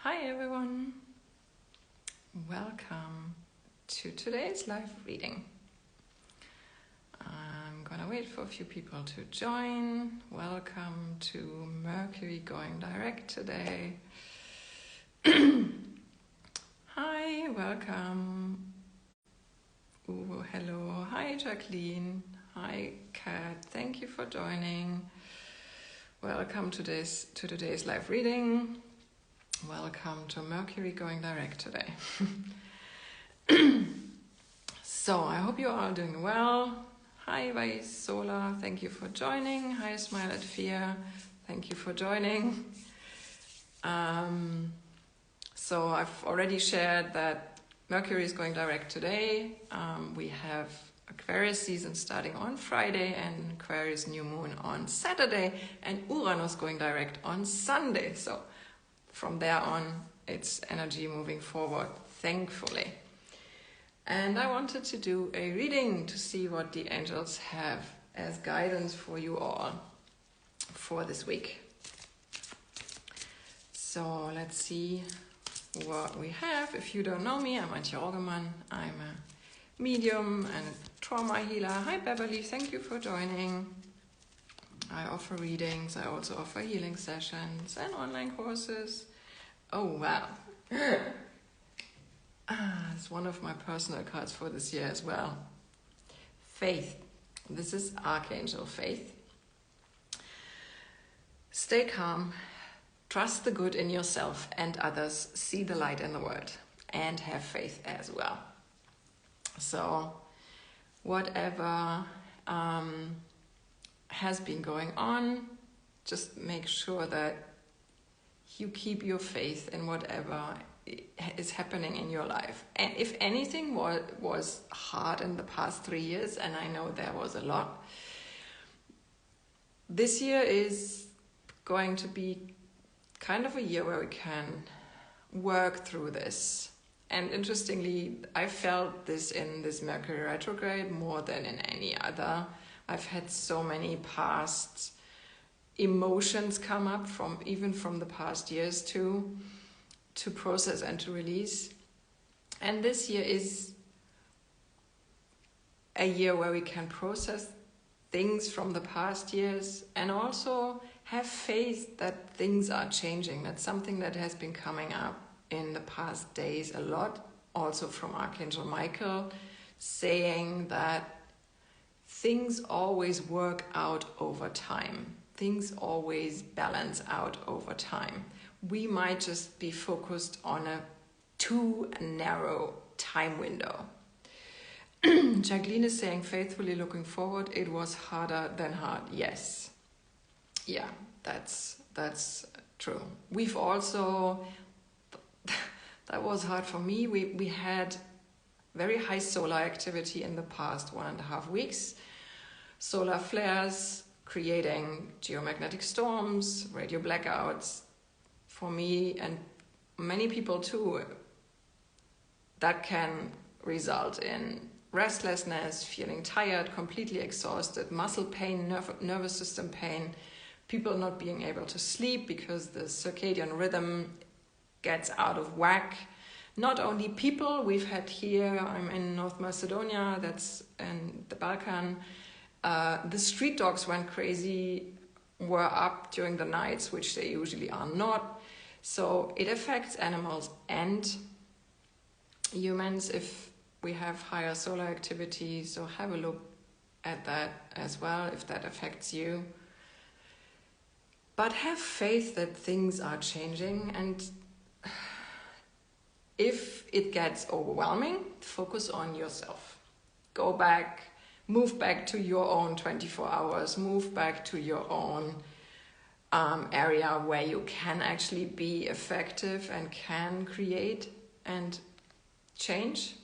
Hi everyone, welcome to today's live reading. I'm gonna wait for a few people to join. Welcome to Mercury going direct today. Hi, welcome. Ooh, hello. Hi Jacqueline. Hi Kat. Thank you for joining. Welcome to today's live reading. Welcome to Mercury going direct today. So I hope you're all doing well. Hi Vaisola, thank you for joining. Hi Smile at Fear, thank you for joining. So I've already shared that Mercury is going direct today. We have Aquarius season starting on Friday and Aquarius new moon on Saturday and Uranus going direct on Sunday. So from there on, it's energy moving forward, thankfully. And I wanted to do a reading to see what the angels have as guidance for you all for this week. So let's see what we have. If you don't know me, I'm Antje Orgemann. I'm a medium and a trauma healer. Hi Beverly, thank you for joining. I offer readings, I also offer healing sessions and online courses. Oh wow. It's one of my personal cards for this year as well. Faith. This is Archangel Faith. Stay calm, trust the good in yourself and others, see the light in the world, and have faith as well. So whatever has been going on, just make sure that you keep your faith in whatever is happening in your life. And if anything was hard in the past 3 years, and I know there was a lot, this year is going to be kind of a year where we can work through this. And interestingly, I felt this in this Mercury retrograde more than in any other. I've had so many past emotions come up from the past years to process and to release. And this year is a year where we can process things from the past years and also have faith that things are changing. That's something that has been coming up in the past days a lot, also from Archangel Michael, saying that things always work out over time. Things always balance out over time. We might just be focused on a too narrow time window. Jacqueline is saying, faithfully looking forward, it was harder than hard. Yes. Yeah, that's true. We've also, that was hard for me. We had very high solar activity in the past 1.5 weeks. Solar flares, creating geomagnetic storms, radio blackouts. For me and many people too, that can result in restlessness, feeling tired, completely exhausted, muscle pain, nervous system pain, people not being able to sleep because the circadian rhythm gets out of whack. Not only people, we've had here, I'm in North Macedonia, that's in the Balkan, the street dogs went crazy, were up during the nights, which they usually are not. So it affects animals and humans if we have higher solar activity. So have a look at that as well if that affects you. But have faith that things are changing, and if it gets overwhelming, focus on yourself. Go back, move back to your own 24 hours, move back to your own area where you can actually be effective and can create and change,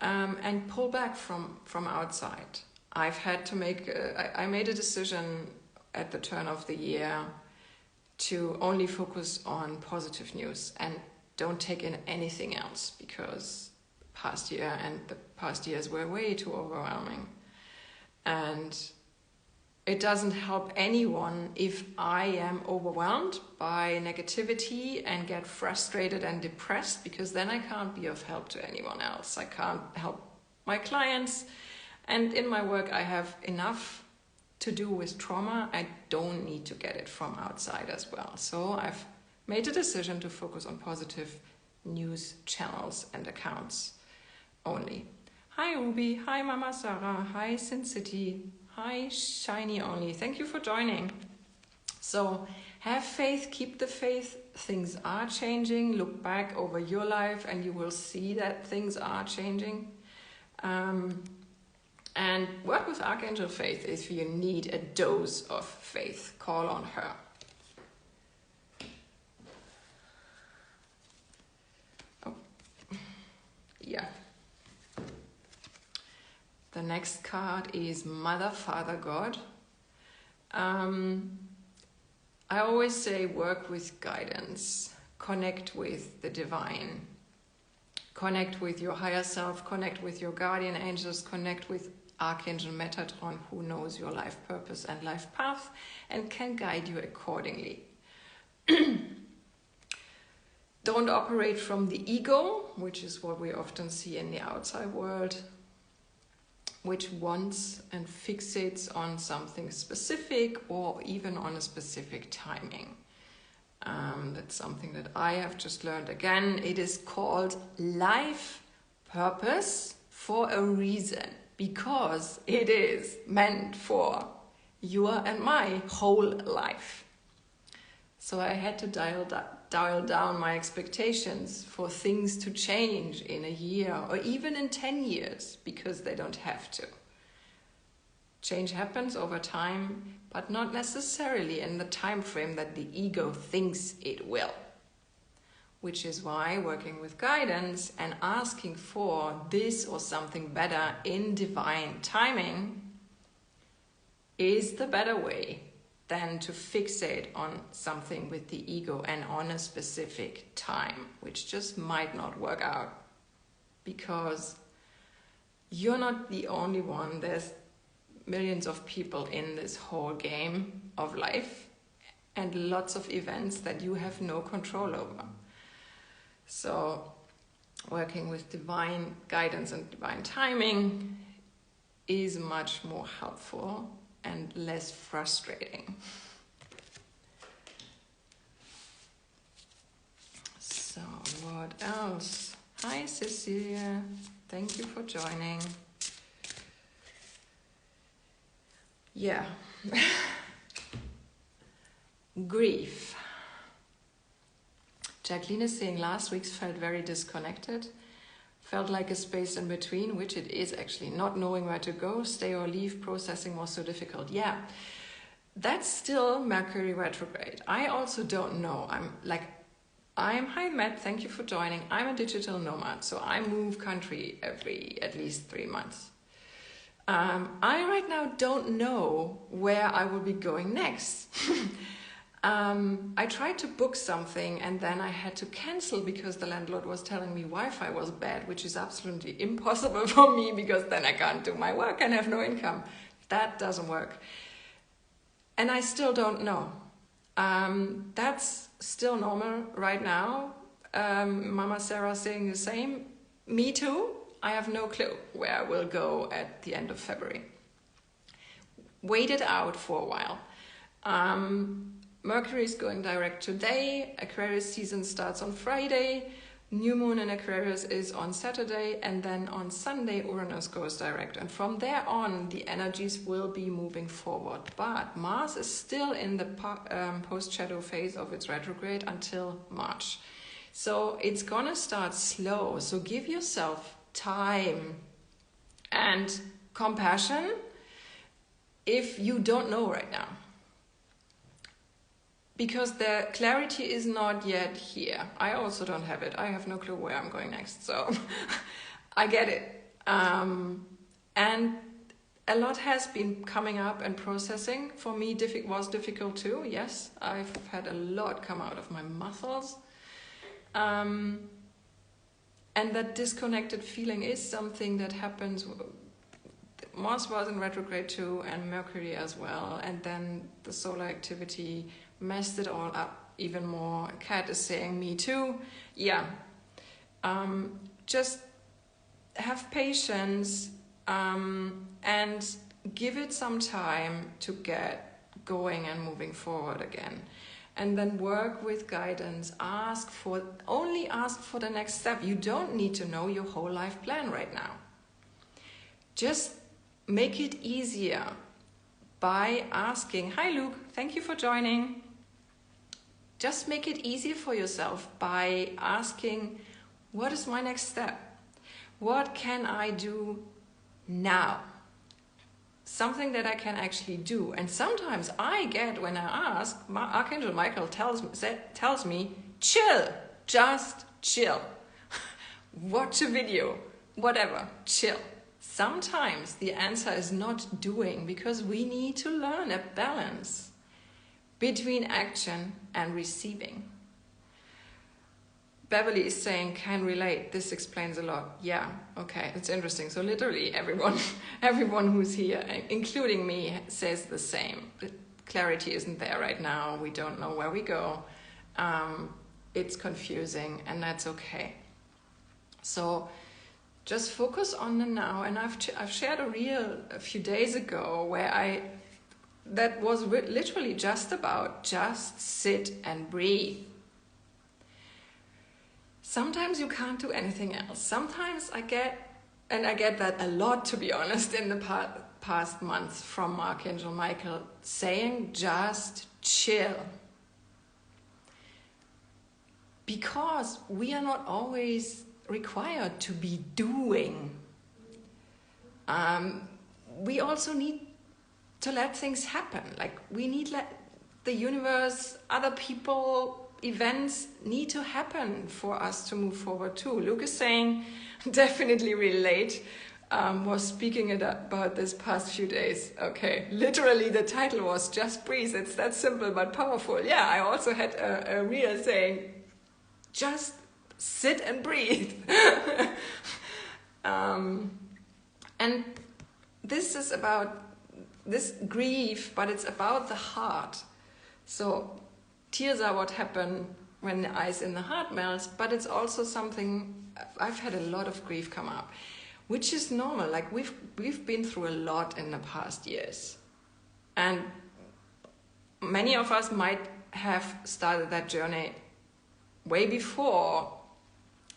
and pull back from outside. I've had to I made a decision at the turn of the year to only focus on positive news and don't take in anything else, because past year and the past years were way too overwhelming. And it doesn't help anyone if I am overwhelmed by negativity and get frustrated and depressed, because then I can't be of help to anyone else. I can't help my clients. And in my work, I have enough to do with trauma. I don't need to get it from outside as well. So I've made a decision to focus on positive news channels and accounts only. Hi Ruby, hi Mama Sarah, hi Sin City, hi Shiny Only. Thank you for joining. So have faith, keep the faith. Things are changing. Look back over your life and you will see that things are changing. And work with Archangel Faith if you need a dose of faith. Call on her. Oh, yeah. The next card is Mother, Father, God. I always say work with guidance. Connect with the divine. Connect with your higher self. Connect with your guardian angels. Connect with Archangel Metatron, who knows your life purpose and life path and can guide you accordingly. Don't operate from the ego, which is what we often see in the outside world, which wants and fixates on something specific or even on a specific timing. That's something that I have just learned again. It is called life purpose for a reason, because it is meant for your and my whole life. So I had to dial down my expectations for things to change in a year or even in 10 years, because they don't have to. Change happens over time, but not necessarily in the time frame that the ego thinks it will. Which is why working with guidance and asking for this or something better in divine timing is the better way than to fixate on something with the ego and on a specific time, which just might not work out, because you're not the only one. There's millions of people in this whole game of life and lots of events that you have no control over. So working with divine guidance and divine timing is much more helpful and less frustrating. So what else? Hi Cecilia, thank you for joining. Yeah. Grief. Jacqueline is saying last week's felt very disconnected. Felt like a space in between, which it is actually. Not knowing where to go, stay or leave, processing was so difficult. Yeah, that's still Mercury retrograde. I also don't know. Hi Matt, thank you for joining. I'm a digital nomad, so I move country every at least 3 months. I right now don't know where I will be going next. I tried to book something and then I had to cancel because the landlord was telling me Wi-Fi was bad, which is absolutely impossible for me because then I can't do my work and have no income. That doesn't work. And I still don't know. That's still normal right now. Mama Sarah saying the same. Me too. I have no clue where I will go at the end of February. Wait it out for a while. Mercury is going direct today. Aquarius season starts on Friday. New moon in Aquarius is on Saturday. And then on Sunday, Uranus goes direct. And from there on, the energies will be moving forward. But Mars is still in the post-shadow phase of its retrograde until March. So it's going to start slow. So give yourself time and compassion if you don't know right now. Because the clarity is not yet here. I also don't have it. I have no clue where I'm going next. So I get it. And a lot has been coming up and processing. For me, was difficult too. Yes, I've had a lot come out of my muscles. And that disconnected feeling is something that happens Mars was in retrograde too, and Mercury as well, and then the solar activity messed it all up even more. Kat is saying, me too. Yeah. Just have patience and give it some time to get going and moving forward again. And then work with guidance. Only ask for the next step. You don't need to know your whole life plan right now. Just make it easier by asking, hi Luke, thank you for joining. Just make it easier for yourself by asking, what is my next step? What can I do now? Something that I can actually do. And sometimes I get, when I ask, Archangel Michael tells me, chill, just chill. Watch a video, whatever, chill. Sometimes the answer is not doing, because we need to learn a balance between action and receiving. Beverly is saying, can relate. This explains a lot. Yeah, okay, it's interesting. So literally everyone who's here, including me, says the same. The clarity isn't there right now. We don't know where we go. It's confusing, and that's okay. So just focus on the now. And I've shared a reel a few days ago where that was literally just about just sit and breathe. Sometimes you can't do anything else. Sometimes I get that a lot, to be honest, in the past months from Archangel Michael, saying just chill. Because we are not always required to be doing. We also need to let things happen. Like, we need the universe, other people, events need to happen for us to move forward too. Luke is saying, definitely relate, was speaking about this past few days. Okay, literally the title was Just Breathe. It's that simple but powerful. Yeah, I also had a reel saying, just sit and breathe. And this is about this grief, but it's about the heart. So tears are what happen when the ice in the heart melts, but it's also something, I've had a lot of grief come up, which is normal. Like, we've been through a lot in the past years. And many of us might have started that journey way before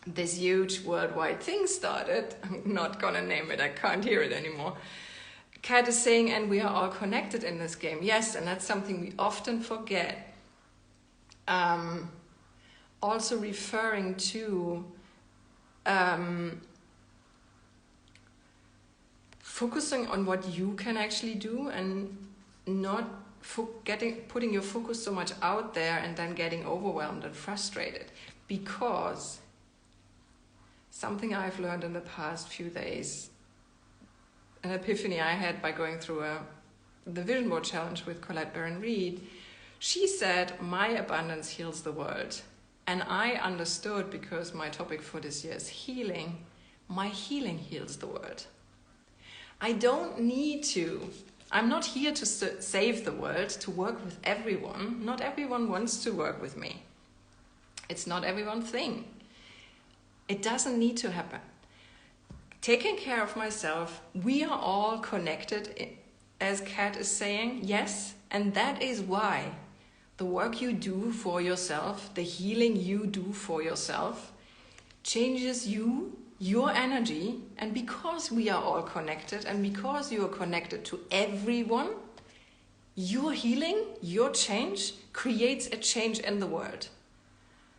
this huge worldwide thing started. I'm not gonna name it, I can't hear it anymore. Kat is saying, and we are all connected in this game. Yes, and that's something we often forget. Also referring to focusing on what you can actually do, and not putting your focus so much out there and then getting overwhelmed and frustrated. Because something I've learned in the past few days, an epiphany I had by going through the Vision Board Challenge with Colette Baron-Reed. She said, my abundance heals the world. And I understood, because my topic for this year is healing, my healing heals the world. I don't need to. I'm not here to save the world, to work with everyone. Not everyone wants to work with me. It's not everyone's thing. It doesn't need to happen. Taking care of myself, we are all connected, as Kat is saying, yes, and that is why the work you do for yourself, the healing you do for yourself, changes you, your energy, and because we are all connected, and because you are connected to everyone, your healing, your change, creates a change in the world.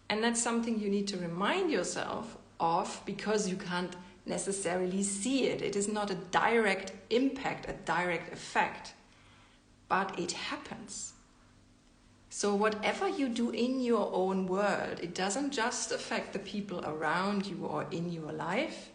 And that's something you need to remind yourself of, because you can't necessarily see it. It is not a direct impact, a direct effect, but it happens. So whatever you do in your own world, it doesn't just affect the people around you or in your life.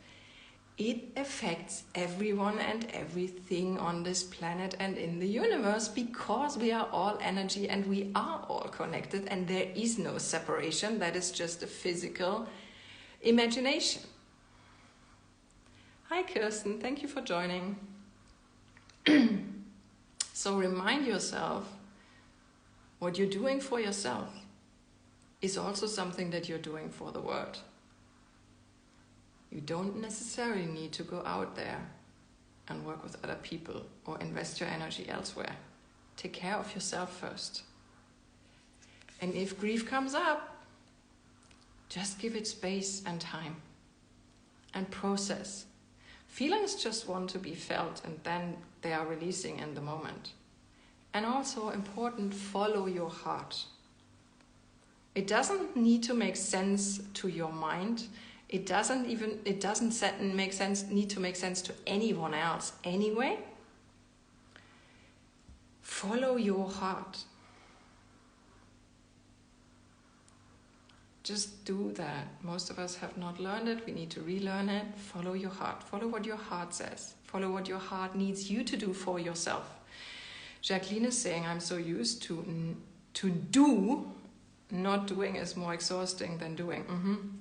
It affects everyone and everything on this planet and in the universe, because we are all energy and we are all connected, and there is no separation. That is just a physical imagination. Hi Kirsten, thank you for joining. So remind yourself what you're doing for yourself is also something that you're doing for the world. You don't necessarily need to go out there and work with other people or invest your energy elsewhere. Take care of yourself first. And if grief comes up, just give it space and time and process. Feelings just want to be felt, and then they are releasing in the moment. And also important, follow your heart. It doesn't need to make sense to your mind. It doesn't need to make sense to anyone else anyway. Follow your heart. Just do that. Most of us have not learned it. We need to relearn it. Follow your heart. Follow what your heart says. Follow what your heart needs you to do for yourself. Jacqueline is saying, I'm so used to do. Not doing is more exhausting than doing.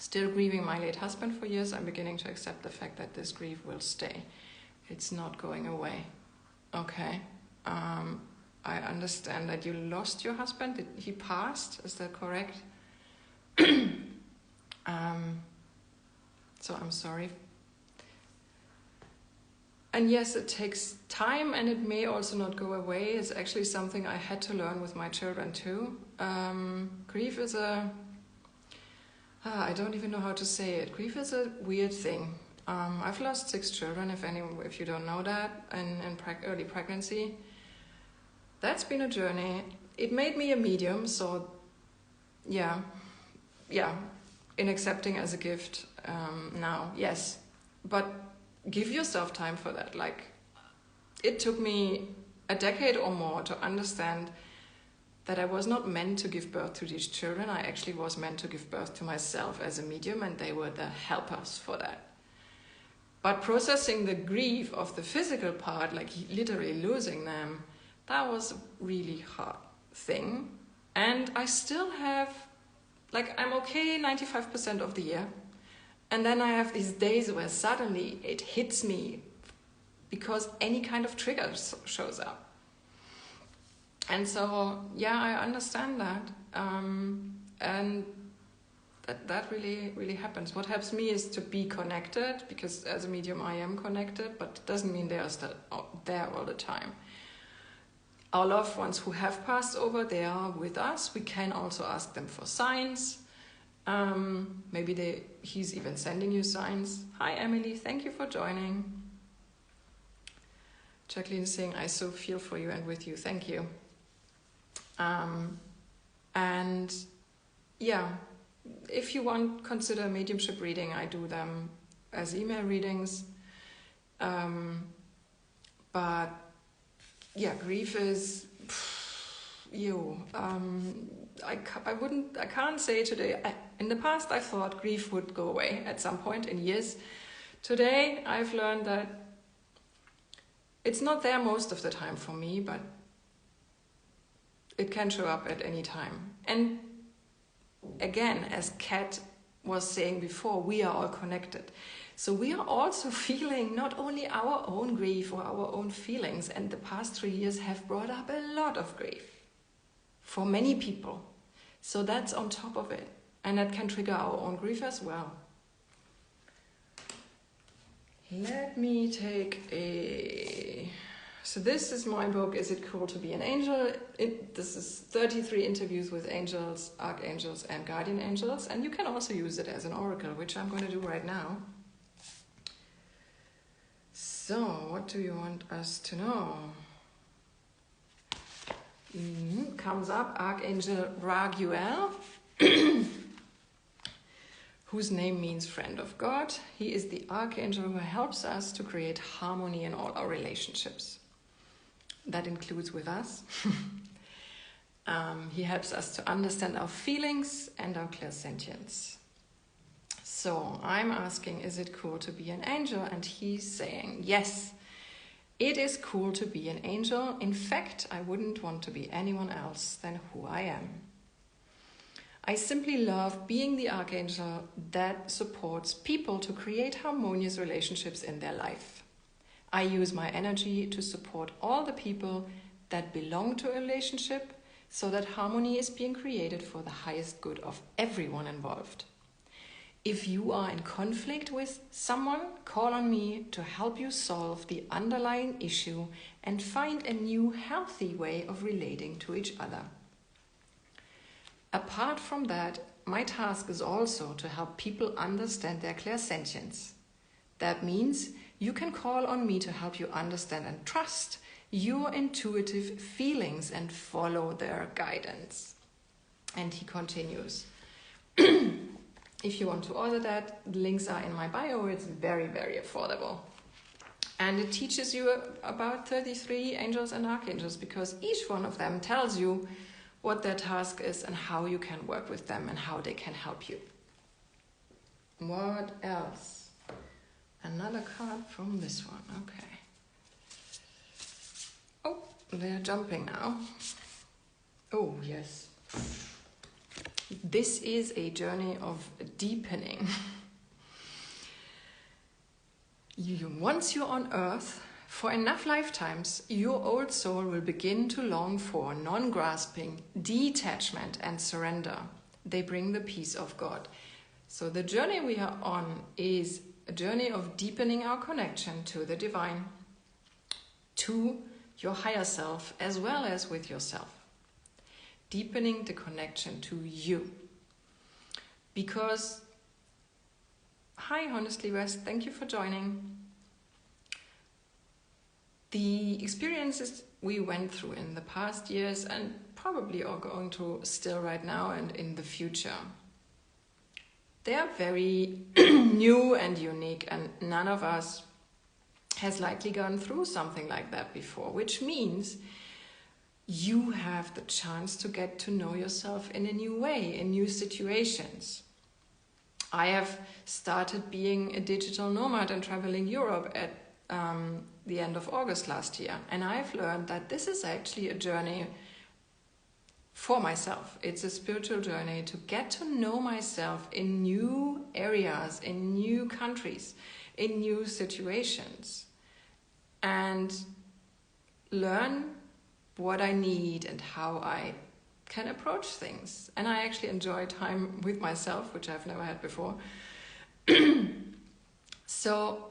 Still grieving my late husband for years. I'm beginning to accept the fact that this grief will stay. It's not going away. Okay. I understand that you lost your husband. He passed. Is that correct? So I'm sorry. And yes, it takes time, and it may also not go away. It's actually something I had to learn with my children too. Grief is I don't even know how to say it. Grief is a weird thing. I've lost 6 children, if you don't know that, in early pregnancy. That's been a journey. It made me a medium, so yeah, in accepting as a gift now, yes. But give yourself time for that. Like, it took me a decade or more to understand that I was not meant to give birth to these children. I actually was meant to give birth to myself as a medium, and they were the helpers for that. But processing the grief of the physical part, like literally losing them, that was a really hard thing. And I still have, I'm okay 95% of the year. And then I have these days where suddenly it hits me because any kind of trigger shows up. And so, yeah, I understand that. And that really, really happens. What helps me is to be connected, because as a medium I am connected, but it doesn't mean they are still there all the time. Our loved ones who have passed over, they are with us. We can also ask them for signs. Maybe he's even sending you signs. Hi, Emily. Thank you for joining. Jacqueline is saying, I so feel for you and with you. Thank you. And yeah, if you want, consider mediumship reading. I do them as email readings. But yeah, grief is I can't say today. In the past, I thought grief would go away at some point in years. Today, I've learned that it's not there most of the time for me, but it can show up at any time. And again, as Kat was saying before, we are all connected. So we are also feeling not only our own grief or our own feelings, and the past 3 years have brought up a lot of grief for many people. So that's on top of it. And that can trigger our own grief as well. Let me take So this is my book, Is It Cool to Be an Angel? This is 33 interviews with angels, archangels, and guardian angels. And you can also use it as an oracle, which I'm going to do right now. So, what do you want us to know? Comes up Archangel Raguel, whose name means friend of God. He is the archangel who helps us to create harmony in all our relationships. That includes with us. He helps us to understand our feelings and our clairsentience. So I'm asking, is it cool to be an angel? And he's saying, yes, it is cool to be an angel. In fact, I wouldn't want to be anyone else than who I am. I simply love being the archangel that supports people to create harmonious relationships in their life. I use my energy to support all the people that belong to a relationship so that harmony is being created for the highest good of everyone involved. If you are in conflict with someone, call on me to help you solve the underlying issue and find a new healthy way of relating to each other. Apart from that, my task is also to help people understand their clairsentience. That means you can call on me to help you understand and trust your intuitive feelings and follow their guidance. And he continues. If you want to order that, the links are in my bio. It's very, very affordable. And it teaches you about 33 angels and archangels, because each one of them tells you what their task is and how you can work with them and how they can help you. What else? Another card from this one. Okay. Oh, they're jumping now. Oh, yes. This is a journey of deepening. Once you're on Earth, for enough lifetimes, your old soul will begin to long for non-grasping, detachment, and surrender. They bring the peace of God. So the journey we are on is a journey of deepening our connection to the divine, to your higher self, as well as with yourself. Deepening the connection to you. Because, hi, Honestly West, thank you for joining. The experiences we went through in the past years and probably are going to still right now and in the future, they are very new and unique, and none of us has likely gone through something like that before, which means you have the chance to get to know yourself in a new way, in new situations. I have started being a digital nomad and traveling Europe at the end of August last year. And I've learned that this is actually a journey for myself. It's a spiritual journey to get to know myself in new areas, in new countries, in new situations, and learn what I need and how I can approach things. And I actually enjoy time with myself, which I've never had before. So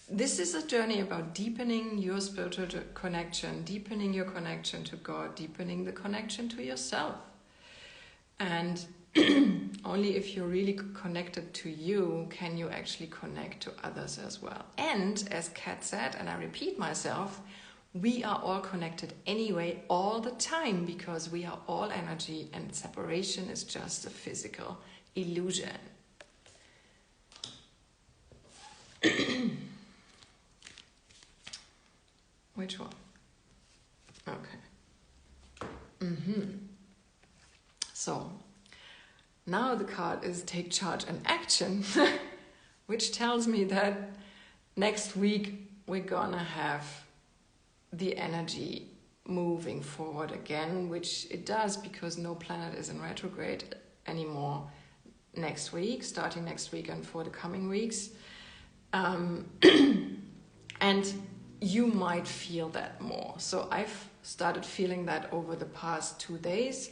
this is a journey about deepening your spiritual connection, deepening your connection to God, deepening the connection to yourself. And only if you're really connected to you can you actually connect to others as well. And as Kat said, and I repeat myself, we are all connected anyway, all the time, because we are all energy, and separation is just a physical illusion. Which one? Okay. So, now the card is Take Charge and Action, which tells me that next week we're gonna have the energy moving forward again, which it does because no planet is in retrograde anymore next week, starting next week and for the coming weeks. And you might feel that more. So I've started feeling that over the past 2 days,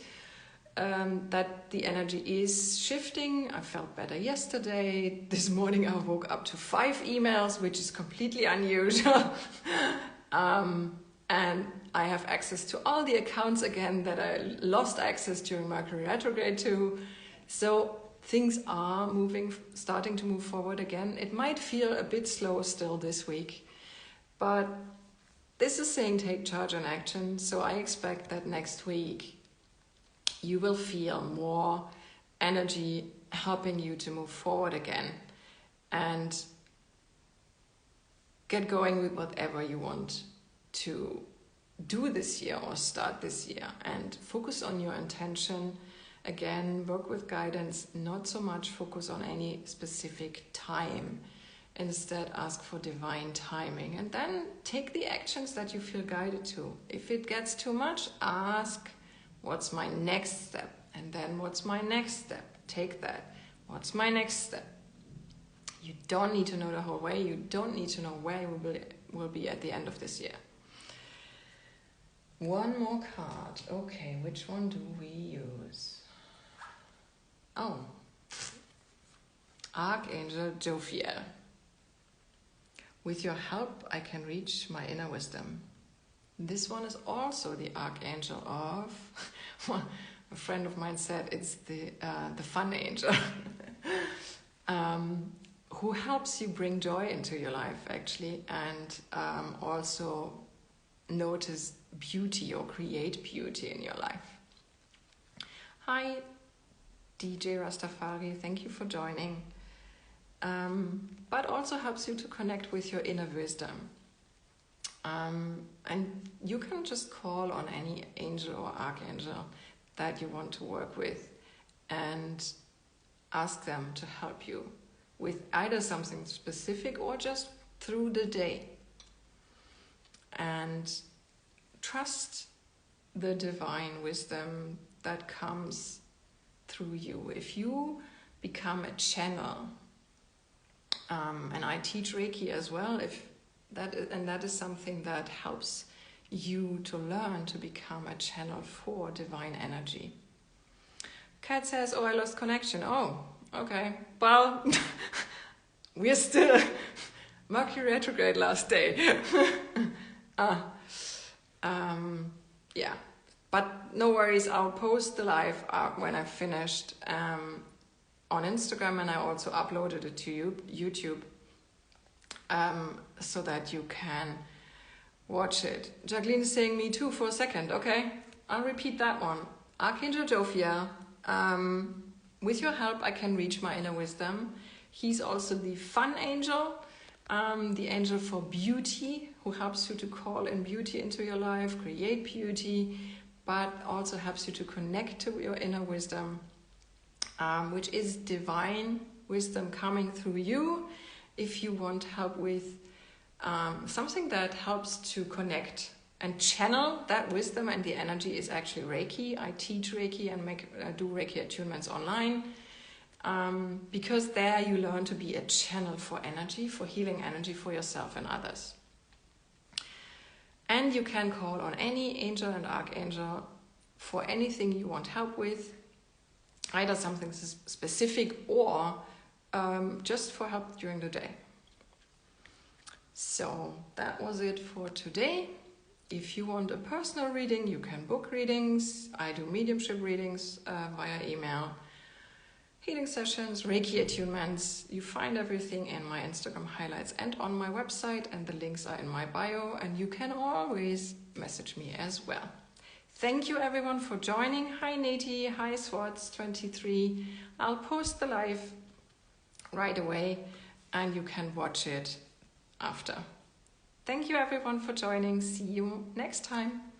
that the energy is shifting. I felt better yesterday. This morning I woke up to 5 emails, which is completely unusual. And I have access to all the accounts again that I lost access during Mercury retrograde to. So things are starting to move forward again. It might feel a bit slow still this week, but this is saying take charge and action. So I expect that next week you will feel more energy helping you to move forward again and get going with whatever you want to do this year or start this year, and focus on your intention. Again, work with guidance, not so much focus on any specific time. Instead, ask for divine timing, and then take the actions that you feel guided to. If it gets too much, ask, what's my next step? And then what's my next step? Take that. What's my next step? You don't need to know the whole way. You don't need to know where will be at the end of this year. One more card. Okay, which one do we use? Oh, Archangel Jophiel. With your help, I can reach my inner wisdom. This one is also the Archangel of, well, a friend of mine said it's the fun angel, who helps you bring joy into your life, actually, and also notice beauty or create beauty in your life. Hi, DJ Rastafari, thank you for joining. But also helps you to connect with your inner wisdom. And you can just call on any angel or archangel that you want to work with and ask them to help you with either something specific or just through the day. And trust the divine wisdom that comes through you. If you become a channel, and I teach Reiki as well, that is something that helps you to learn to become a channel for divine energy. Kat says, oh, I lost connection. Oh, okay. Well, we're still Mercury retrograde last day. Yeah, but no worries. I'll post the live when I've finished on Instagram, and I also uploaded it to YouTube so that you can watch it. Jacqueline is saying me too for a second. Okay, I'll repeat that one. Archangel Jophiel, with your help I can reach my inner wisdom. He's also the fun angel, the angel for beauty, who helps you to call in beauty into your life, create beauty, but also helps you to connect to your inner wisdom, which is divine wisdom coming through you. If you want help with something that helps to connect and channel that wisdom and the energy, is actually Reiki. I teach Reiki and do Reiki attunements online, because there you learn to be a channel for energy, for healing energy for yourself and others. And you can call on any angel and archangel for anything you want help with, either something specific or just for help during the day. So that was it for today. If you want a personal reading, you can book readings. I do mediumship readings via email, healing sessions, Reiki attunements. You find everything in my Instagram highlights and on my website, and the links are in my bio, and you can always message me as well. Thank you everyone for joining. Hi Nati, hi Swartz23. I'll post the live right away and you can watch it after. Thank you everyone for joining. See you next time.